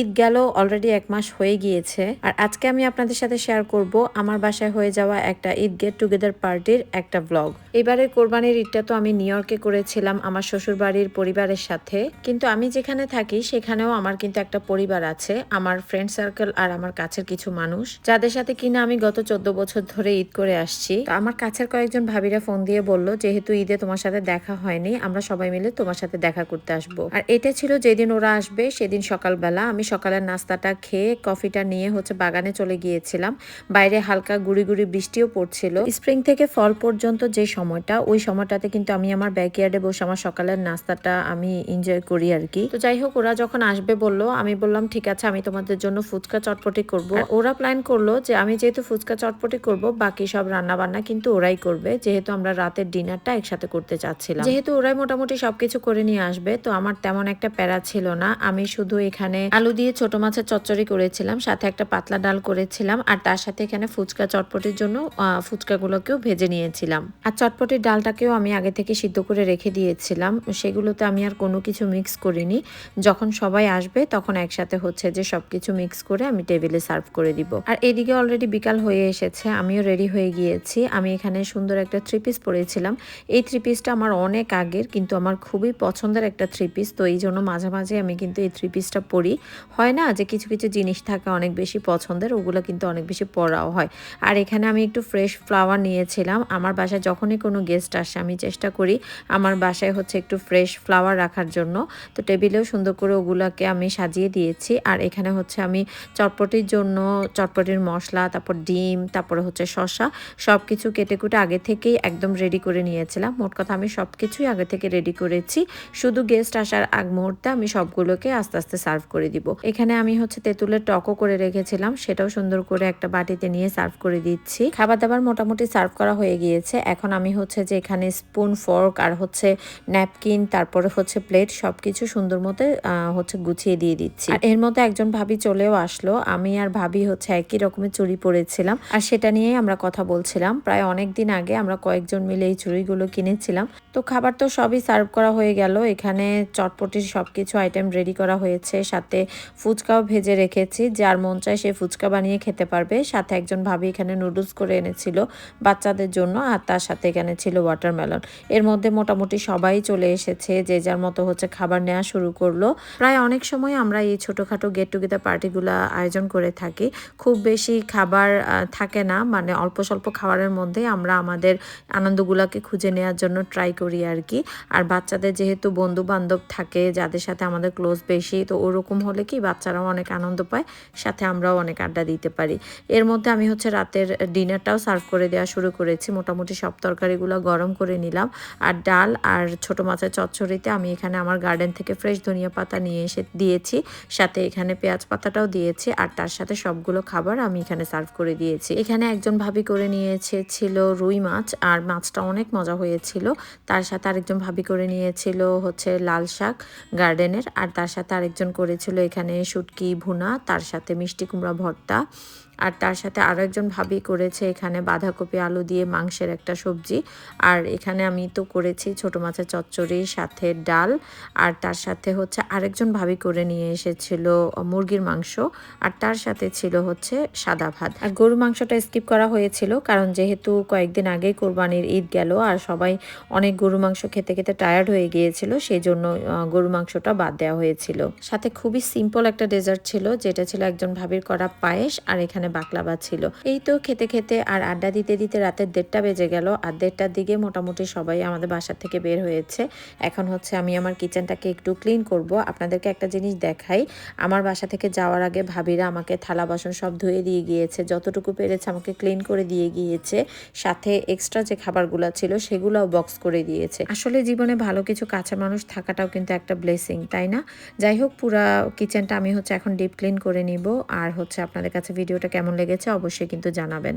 ঈদ গেল অলরেডি 1 মাস হয়ে গিয়েছে। আর আজকে আমি আপনাদের সাথে শেয়ার করব আমার বাসায় হয়ে যাওয়া একটা ঈদ গেট টুগেদার পার্টির একটা ব্লগ। এবারের কোরবানির ঈদটা তো আমি নিউ ইয়র্কে করেছিলাম আমার শ্বশুর বাড়ির পরিবারের সাথে, কিন্তু আমি যেখানে থাকি সেখানেও আমার কিন্তু একটা পরিবার আছে, আমার ফ্রেন্ড সার্কেল আর আমার কাছের কিছু মানুষ যাদের সাথে কিনা আমি গত 14 বছর ধরে ঈদ করে আসছি। তো আমার কাছের কয়েকজন ভাবিরা ফোন দিয়ে বলল, যেহেতু ঈদে তোমার সাথে দেখা হয়নি, আমরা সবাই মিলে তোমার সাথে দেখা করতে আসবো। আর এটা ছিল যেদিন ওরা আসবে সেদিন সকালবেলা। আমি সকালের নাস্তাটা খেয়ে কফিটা নিয়ে বাগানে চলে গিয়েছিলাম। বাইরে হালকা গুড়ি গুড়ি বৃষ্টিও পড়ছিল। স্প্রিং থেকে ফল পর্যন্ত যে সময়টা, ওই সময়টাতে কিন্তু আমি আমার ব্যাকইয়ার্ডে বসে আমার সকালের নাস্তাটা আমি এনজয় করি আর কি। তো যাই হোক, ওরা যখন আসবে বললো, আমি বললাম ঠিক আছে, আমি তোমাদের জন্য ফুচকা চটপটি করব। ওরা প্ল্যান করলো যে আমি যেহেতু ফুচকা চটপটি করব, বাকি সব রান্না বান্না কিন্তু ওরাই করবে, যেহেতু আমরা রাতের ডিনারটা একসাথে করতে চাচ্ছিলাম। যেহেতু ওরাই মোটামুটি সবকিছু করে নিয়ে আসবে, তো আমার তেমন একটা প্যারা ছিল না। আমি শুধু এখানে আলু দিয়ে ছোট মাছের চচ্চড়ি করেছিলাম, সাথে একটা পাতলা ডাল করেছিলাম, আর তার সাথে এখানে ফুচকা চটপটির জন্য ফুচকাগুলোকেও ভেজে নিয়েছিলাম। আর চটপটির ডালটাকেও আমি আগে থেকে সিদ্ধ করে রেখে দিয়েছিলাম। সেগুলোতে আমি আর কোনো কিছু মিক্স করিনি। যখন সবাই আসবে তখন একসাথে যে সবকিছু মিক্স করে আমি টেবিলে সার্ভ করে দিব। আর এদিকে অলরেডি বিকাল হয়ে এসেছে, আমিও রেডি হয়ে গিয়েছি। আমি এখানে সুন্দর একটা 3 পিস পরেছিলাম। এই 3 পিসটা আমার অনেক আগের, কিন্তু আমার খুবই পছন্দের একটা 3 পিস। তো এই জন্য মাঝে মাঝে আমি কিন্তু এই 3 পিসটা পরি। হয় না যে কিছু কিছু জিনিস থাকে অনেক বেশি পছন্দের, ওগুলো কিন্তু অনেক বেশি পরাও হয়। আর এখানে আমি একটু ফ্রেশ ফ্লাওয়ার নিয়েছিলাম। আমার বাসায় যখনই কোনো গেস্ট আসে আমি চেষ্টা করি আমার বাসায় একটু ফ্রেশ ফ্লাওয়ার রাখার জন্য। তো টেবিলেও সুন্দর করে ওগুলোকে আমি সাজিয়ে দিয়েছি। আর এখানে আমি চটপটির জন্য চটপটির মশলা, তারপর ডিম, তারপরে শসা, সব কিছু কেটে কুটে আগে থেকেই একদম রেডি করে নিয়েছিলাম। মোট কথা আমি সব কিছুই আগে থেকে রেডি করেছি, শুধু গেস্ট আসার আগ মুহূর্তে আমি সবগুলোকে আস্তে আস্তে সার্ভ করে দিব। এখানে আমি তেঁতুলের টকও করে রেখেছিলাম, সেটাও সুন্দর করে একটা বাটিতে নিয়ে সার্ভ করে দিচ্ছি। খাবার দাবার মোটামুটি সার্ভ করা হয়ে গিয়েছে। এখন আমি যে এখানে স্পুন, ফর্ক আর ন্যাপকিন, তারপরে প্লেট, সবকিছু সুন্দর মতো গুছিয়ে দিয়ে দিচ্ছি। আর এর মধ্যে একজন ভাবি চলেও আসলো। আমি আর ভাবি একই রকমের চুড়ি পরেছিলাম, আর সেটা নিয়েই আমরা কথা বলছিলাম। প্রায় অনেক দিন আগে আমরা কয়েকজন মিলে এই চুড়িগুলো কিনেছিলাম। তো খাবার তো সবই সার্ভ করা হয়ে গেল। এখানে চটপটির সবকিছু আইটেম রেডি করা হয়েছে, সাথে ফুচকাও ভেজে রেখেছি, যার মন চায় সে ফুচকা বানিয়ে খেতে পারবে। সাথে একজন ভাবি এখানে নুডলস করে এনেছিল বাচ্চাদের জন্য, আর তার সাথে এখানে ছিল ওয়াটারমেলন। এর মধ্যে মোটামুটি সবাই চলে এসেছে, যে যার মতো খাবার নেওয়া শুরু করলো। প্রায় অনেক সময় আমরা এই ছোটোখাটো গেট টুগেদার পার্টিগুলো আয়োজন করে থাকি। খুব বেশি খাবার থাকে না, মানে অল্প স্বল্প খাবারের মধ্যে আমরা আমাদের আনন্দগুলোকে খুঁজে নেওয়ার জন্য ট্রাই করি আর কি। আর বাচ্চাদের যেহেতু বন্ধু বান্ধব থাকে যাদের সাথে আমাদের ক্লোজ বেশি, তো ওরকম হলে কি বাচ্চারাও অনেক আনন্দ পায়, সাথে আমরাও অনেক আড্ডা দিতে পারি। এর মধ্যে আমি রাতের ডিনারটাও সার্ভ করে দেওয়া শুরু করেছি। মোটামুটি সব তরকারিগুলো গরম করে নিলাম। আর ডাল আর ছোট মাছের চচ্চড়িতে আমি এখানে আমার গার্ডেন থেকে ফ্রেশ ধনিয়া পাতা নিয়ে এসে দিয়েছি, সাথে এখানে পেঁয়াজ পাতাটাও দিয়েছি। আর তার সাথে সবগুলো খাবার আমি এখানে সার্ভ করে দিয়েছি। এখানে একজন ভাবি করে নিয়েছে ছিল রুই মাছ, আর মাছটা অনেক মজা হয়েছিল। তার সাথে আরেকজন ভাবি করে নিয়েছিল লাল শাক গার্ডেনের, আর তার সাথে আরেকজন করেছিল এখানে শুটকি ভুনা, তার সাথে মিষ্টি কুমড়া ভর্তা। আর তার সাথে আরও একজন ভাবি করেছে এখানে বাঁধাকপি আলু দিয়ে মাংসের একটা সবজি। আর এখানে আমি তো করেছি ছোট মাছের চচ্চড়ি, সাথে ডাল। আর তার সাথে আরেকজন ভাবি করে নিয়ে এসেছিল মুরগির মাংস, আর তার সাথে ছিল সাদা ভাত। আর গরু মাংসটা স্কিপ করা হয়েছিল, কারণ যেহেতু কয়েকদিন আগেই কোরবানির ঈদ গেল আর সবাই অনেক গরু মাংস খেতে খেতে টায়ার্ড হয়ে গিয়েছিল, সেই জন্য গরু মাংসটা বাদ দেওয়া হয়েছিল। সাথে খুবই সিম্পল একটা ডেজার্ট ছিল, যেটা ছিল একজন ভাবির করা পায়েস, আর এখানে বাকলাবা ছিল। এই তো খেতে খেতে আর আড্ডা দিতে দিতে রাতের 1:30 বেজে গেল। আর 1:30টার দিকে মোটামুটি সবাই আমাদের বাসা থেকে বের হয়েছে। এখন আমি আমার কিচেনটাকে একটু ক্লিন করব। আপনাদেরকে একটা জিনিস দেখাই, আমার বাসা থেকে যাওয়ার আগে ভাবিরা আমাকে থালা বাসন সব ধুয়ে দিয়ে গিয়েছে, যতটুকু পেরেছে আমাকে ক্লিন করে দিয়ে গিয়েছে। সাথে এক্সট্রা যে খাবারগুলো ছিল সেগুলোও বক্স করে দিয়েছে। আসলে জীবনে ভালো কিছু কাছের মানুষ থাকাটাও কিন্তু একটা ব্লেসিং, তাই না? যাই হোক, পুরা কিচেনটা আমি এখন ডিপ ক্লিন করে নিব। আর আপনাদের কাছে ভিডিওটা কেমন লেগেছে অবশ্যই কিন্তু জানাবেন।